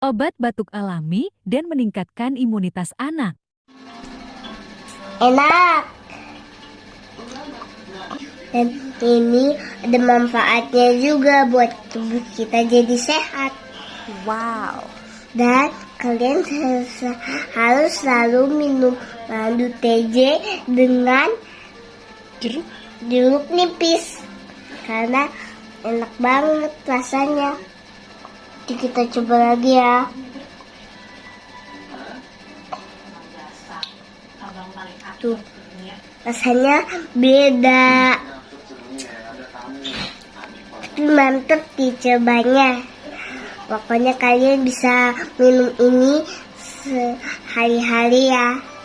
obat batuk alami dan meningkatkan imunitas anak. Enak. Dan ini ada manfaatnya juga buat tubuh kita jadi sehat. Wow. Dan kalian harus selalu minum madu TJ dengan jeruk nipis. Karena enak banget rasanya. Jadi kita coba lagi ya. Tuh, rasanya beda. Tapi mantep dicobanya. Pokoknya kalian bisa minum ini sehari-hari ya.